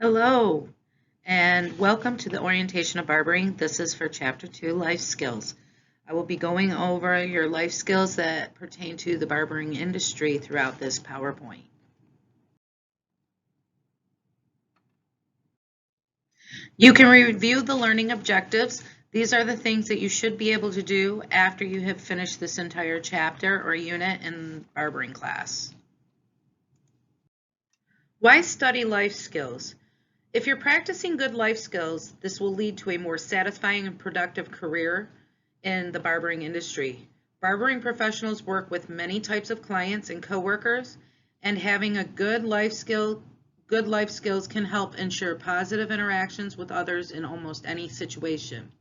Hello, and welcome to the orientation of barbering. This is for Chapter 2, Life Skills. I will be going over your life skills that pertain to the barbering industry throughout this PowerPoint. You can review the learning objectives. These are the things that you should be able to do after you have finished this entire chapter or unit in barbering class. Why study life skills? If you're practicing good life skills, this will lead to a more satisfying and productive career in the barbering industry. Barbering professionals work with many types of clients and coworkers, and having a good life skills can help ensure positive interactions with others in almost any situation.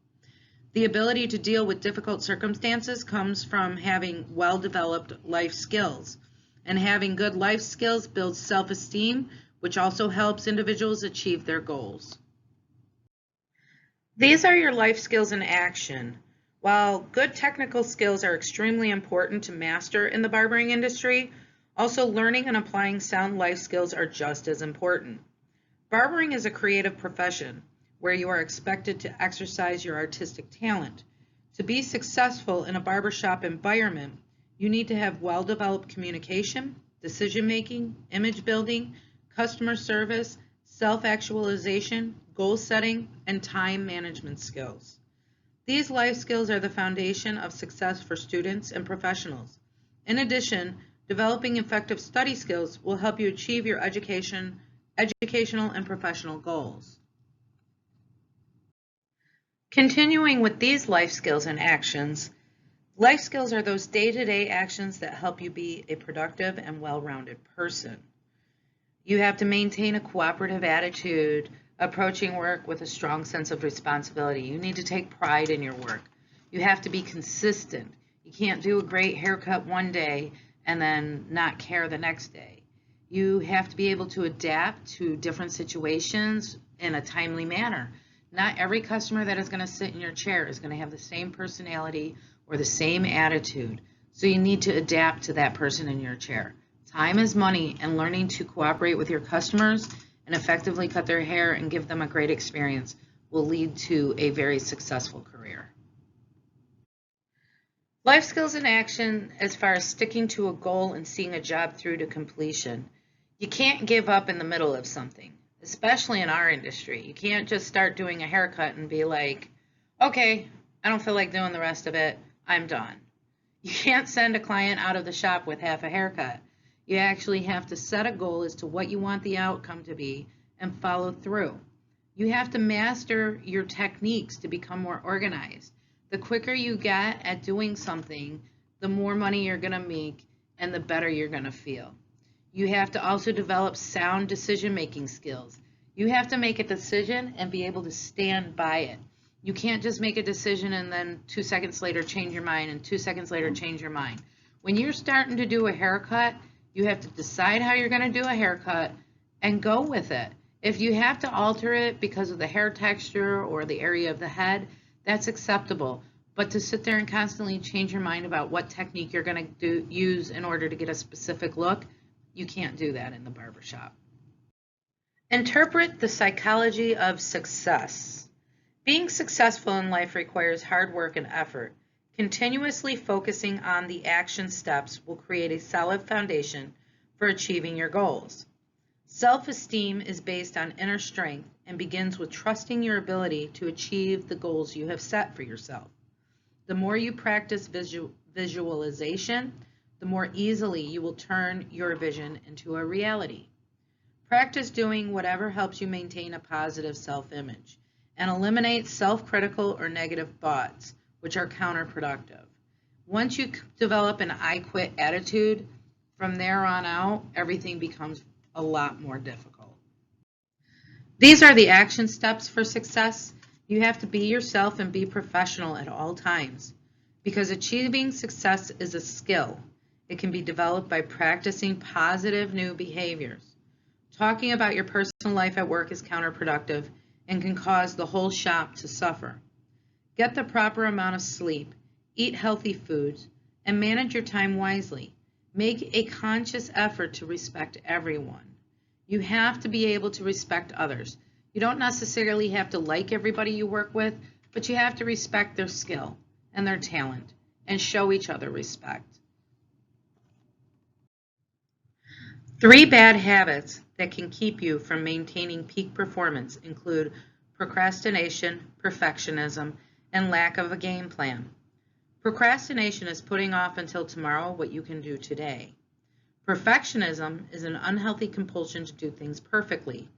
The ability to deal with difficult circumstances comes from having well-developed life skills, and having good life skills builds self-esteem, which also helps individuals achieve their goals. These are your life skills in action. While good technical skills are extremely important to master in the barbering industry, also learning and applying sound life skills are just as important. Barbering is a creative profession where you are expected to exercise your artistic talent. To be successful in a barbershop environment, you need to have well-developed communication, decision-making, image building, customer service, self-actualization, goal setting, and time management skills. These life skills are the foundation of success for students and professionals. In addition, developing effective study skills will help you achieve your educational and professional goals. Continuing with these life skills and actions, life skills are those day-to-day actions that help you be a productive and well-rounded person. You have to maintain a cooperative attitude, approaching work with a strong sense of responsibility. You need to take pride in your work. You have to be consistent. You can't do a great haircut one day and then not care the next day. You have to be able to adapt to different situations in a timely manner. Not every customer that is going to sit in your chair is going to have the same personality or the same attitude. So you need to adapt to that person in your chair. Time is money, and learning to cooperate with your customers and effectively cut their hair and give them a great experience will lead to a very successful career. Life skills in action as far as sticking to a goal and seeing a job through to completion. You can't give up in the middle of something, especially in our industry. You can't just start doing a haircut and be like, okay, I don't feel like doing the rest of it, I'm done. You can't send a client out of the shop with half a haircut. You actually have to set a goal as to what you want the outcome to be and follow through. You have to master your techniques to become more organized. The quicker you get at doing something, the more money you're going to make and the better you're going to feel. You have to also develop sound decision-making skills. You have to make a decision and be able to stand by it. You can't just make a decision and then 2 seconds later change your mind and 2 seconds later change your mind. When you're starting to do a haircut, you have to decide how you're going to do a haircut and go with it. If you have to alter it because of the hair texture or the area of the head, that's acceptable. But to sit there and constantly change your mind about what technique you're going to use in order to get a specific look, you can't do that in the barbershop. Interpret the psychology of success. Being successful in life requires hard work and effort. Continuously focusing on the action steps will create a solid foundation for achieving your goals. Self-esteem is based on inner strength and begins with trusting your ability to achieve the goals you have set for yourself. The more you practice visualization, the more easily you will turn your vision into a reality. Practice doing whatever helps you maintain a positive self-image and eliminate self-critical or negative thoughts, which are counterproductive. Once you develop an I quit attitude, from there on out, everything becomes a lot more difficult. These are the action steps for success. You have to be yourself and be professional at all times, because achieving success is a skill. It can be developed by practicing positive new behaviors. Talking about your personal life at work is counterproductive and can cause the whole shop to suffer. Get the proper amount of sleep, eat healthy foods, and manage your time wisely. Make a conscious effort to respect everyone. You have to be able to respect others. You don't necessarily have to like everybody you work with, but you have to respect their skill and their talent and show each other respect. 3 bad habits that can keep you from maintaining peak performance include procrastination, perfectionism, and lack of a game plan. Procrastination is putting off until tomorrow what you can do today. Perfectionism is an unhealthy compulsion to do things perfectly.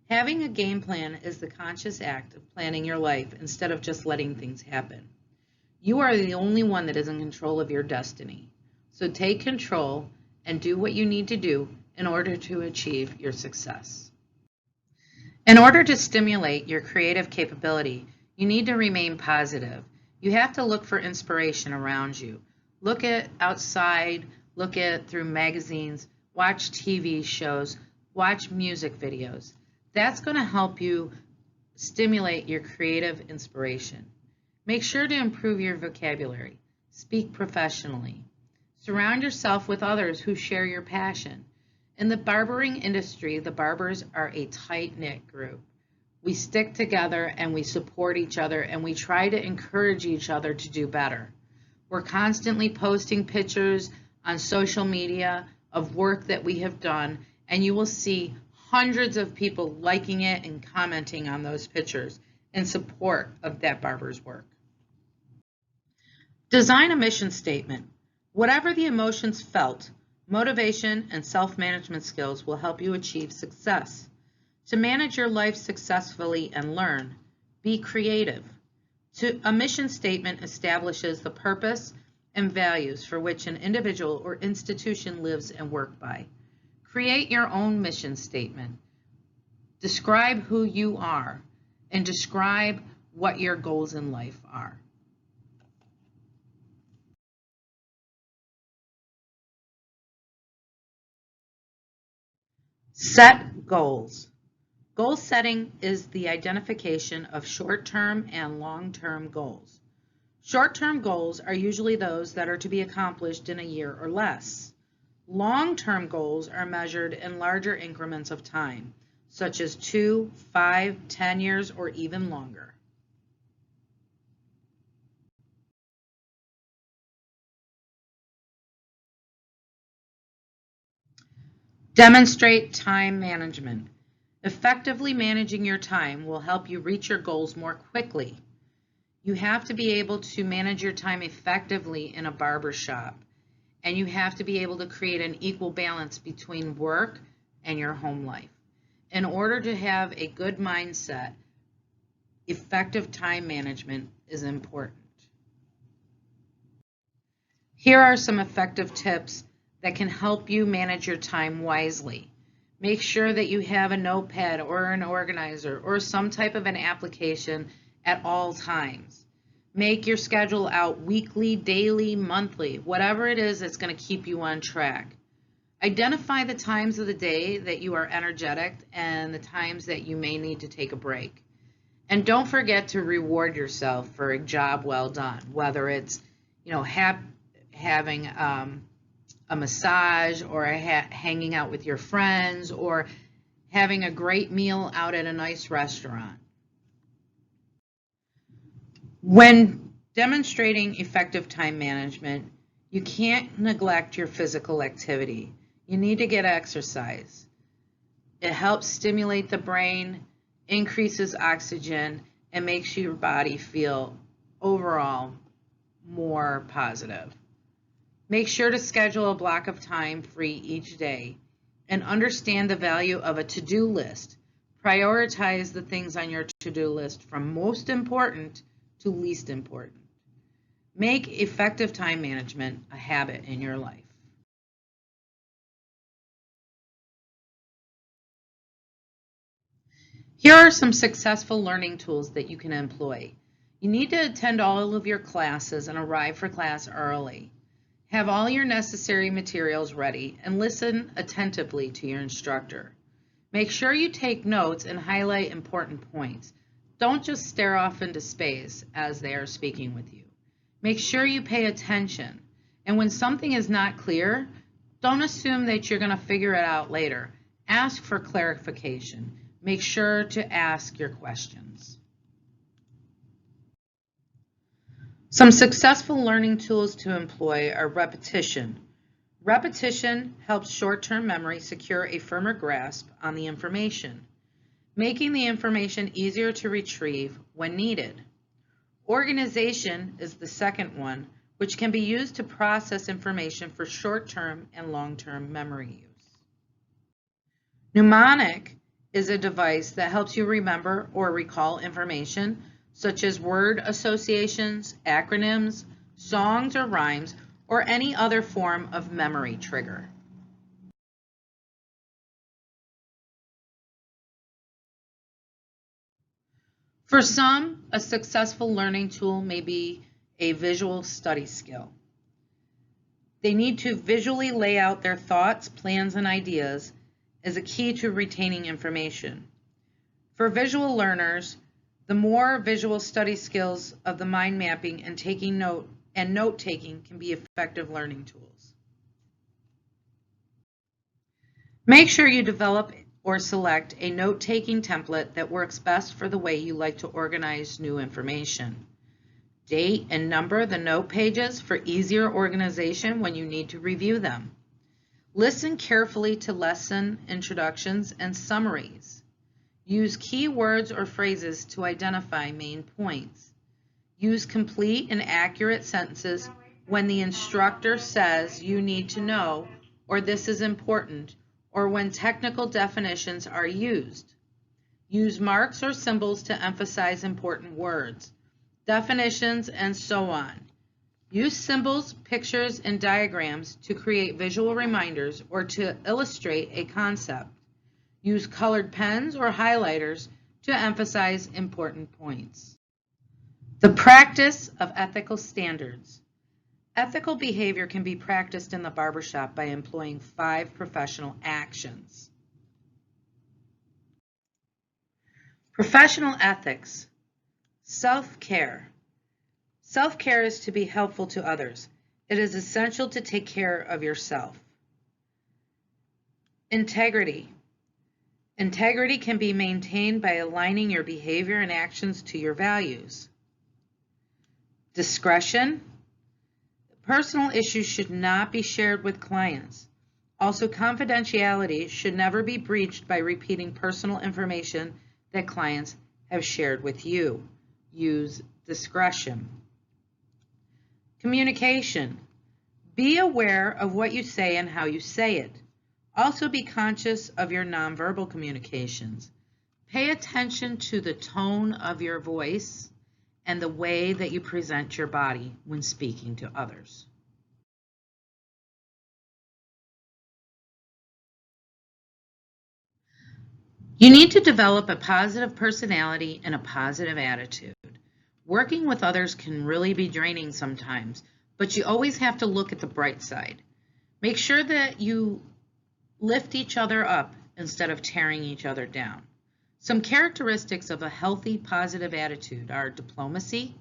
Having a game plan is the conscious act of planning your life instead of just letting things happen. You are the only one that is in control of your destiny. So take control and do what you need to do in order to achieve your success. In order to stimulate your creative capability, you need to remain positive. You have to look for inspiration around you. Look at outside, look at through magazines, watch TV shows, watch music videos. That's going to help you stimulate your creative inspiration. Make sure to improve your vocabulary. Speak professionally. Surround yourself with others who share your passion. In the barbering industry, the barbers are a tight-knit group. We stick together and we support each other and we try to encourage each other to do better. We're constantly posting pictures on social media of work that we have done, and you will see hundreds of people liking it and commenting on those pictures in support of that barber's work. Design a mission statement. Whatever the emotions felt, motivation and self-management skills will help you achieve success. To manage your life successfully and learn, be creative. A mission statement establishes the purpose and values for which an individual or institution lives and works by. Create your own mission statement. Describe who you are and describe what your goals in life are. Set goals. Goal setting is the identification of short-term and long-term goals. Short-term goals are usually those that are to be accomplished in a year or less. Long-term goals are measured in larger increments of time, such as 2, 5, 10 years, or even longer. Demonstrate time management. Effectively managing your time will help you reach your goals more quickly. You have to be able to manage your time effectively in a barber shop, and you have to be able to create an equal balance between work and your home life. In order to have a good mindset, effective time management is important. Here are some effective tips that can help you manage your time wisely. Make sure that you have a notepad or an organizer or some type of an application at all times. Make your schedule out weekly, daily, monthly, whatever it is that's going to keep you on track. Identify the times of the day that you are energetic and the times that you may need to take a break. And don't forget to reward yourself for a job well done, whether it's, having a massage or hanging out with your friends or having a great meal out at a nice restaurant. When demonstrating effective time management, you can't neglect your physical activity. You need to get exercise. It helps stimulate the brain, increases oxygen, and makes your body feel overall more positive. Make sure to schedule a block of time free each day and understand the value of a to-do list. Prioritize the things on your to-do list from most important to least important. Make effective time management a habit in your life. Here are some successful learning tools that you can employ. You need to attend all of your classes and arrive for class early. Have all your necessary materials ready and listen attentively to your instructor. Make sure you take notes and highlight important points. Don't just stare off into space as they are speaking with you. Make sure you pay attention. And when something is not clear, don't assume that you're going to figure it out later. Ask for clarification. Make sure to ask your questions. Some successful learning tools to employ are repetition. Repetition helps short-term memory secure a firmer grasp on the information, making the information easier to retrieve when needed. Organization is the second one, which can be used to process information for short-term and long-term memory use. Mnemonic is a device that helps you remember or recall information such as word associations, acronyms, songs or rhymes, or any other form of memory trigger. For some, a successful learning tool may be a visual study skill. They need to visually lay out their thoughts, plans, and ideas as a key to retaining information. For visual learners, the more visual study skills of the mind mapping and note-taking can be effective learning tools. Make sure you develop or select a note-taking template that works best for the way you like to organize new information. Date and number the note pages for easier organization when you need to review them. Listen carefully to lesson introductions and summaries. Use keywords or phrases to identify main points. Use complete and accurate sentences when the instructor says you need to know or this is important, or when technical definitions are used. Use marks or symbols to emphasize important words, definitions, and so on. Use symbols, pictures, and diagrams to create visual reminders or to illustrate a concept. Use colored pens or highlighters to emphasize important points. The practice of ethical standards. Ethical behavior can be practiced in the barbershop by employing 5 professional actions. Professional ethics. Self-care. Self-care is to be helpful to others. It is essential to take care of yourself. Integrity. Integrity can be maintained by aligning your behavior and actions to your values. Discretion. Personal issues should not be shared with clients. Also, confidentiality should never be breached by repeating personal information that clients have shared with you. Use discretion. Communication. Be aware of what you say and how you say it. Also be conscious of your nonverbal communications. Pay attention to the tone of your voice and the way that you present your body when speaking to others. You need to develop a positive personality and a positive attitude. Working with others can really be draining sometimes, but you always have to look at the bright side. Make sure that you lift each other up instead of tearing each other down. Some characteristics of a healthy, positive attitude are diplomacy.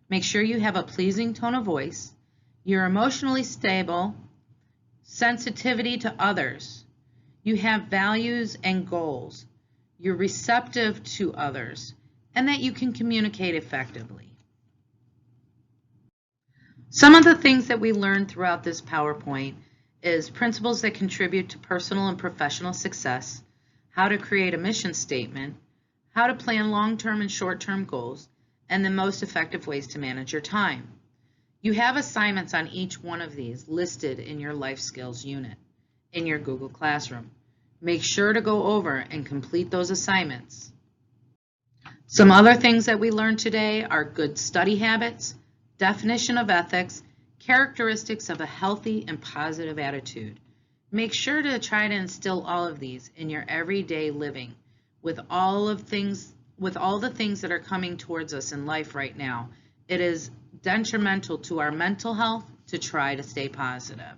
Make sure you have a pleasing tone of voice. You're emotionally stable. Sensitivity to others. You have values and goals. You're receptive to others, and that you can communicate effectively. Some of the things that we learned throughout this PowerPoint is principles that contribute to personal and professional success, how to create a mission statement, how to plan long-term and short-term goals, and the most effective ways to manage your time. You have assignments on each one of these listed in your life skills unit in your Google Classroom. Make sure to go over and complete those assignments. Some other things that we learned today are good study habits, definition of ethics, characteristics of a healthy and positive attitude. Make sure to try to instill all of these in your everyday living with all the things that are coming towards us in life right now. It is detrimental to our mental health to try to stay positive.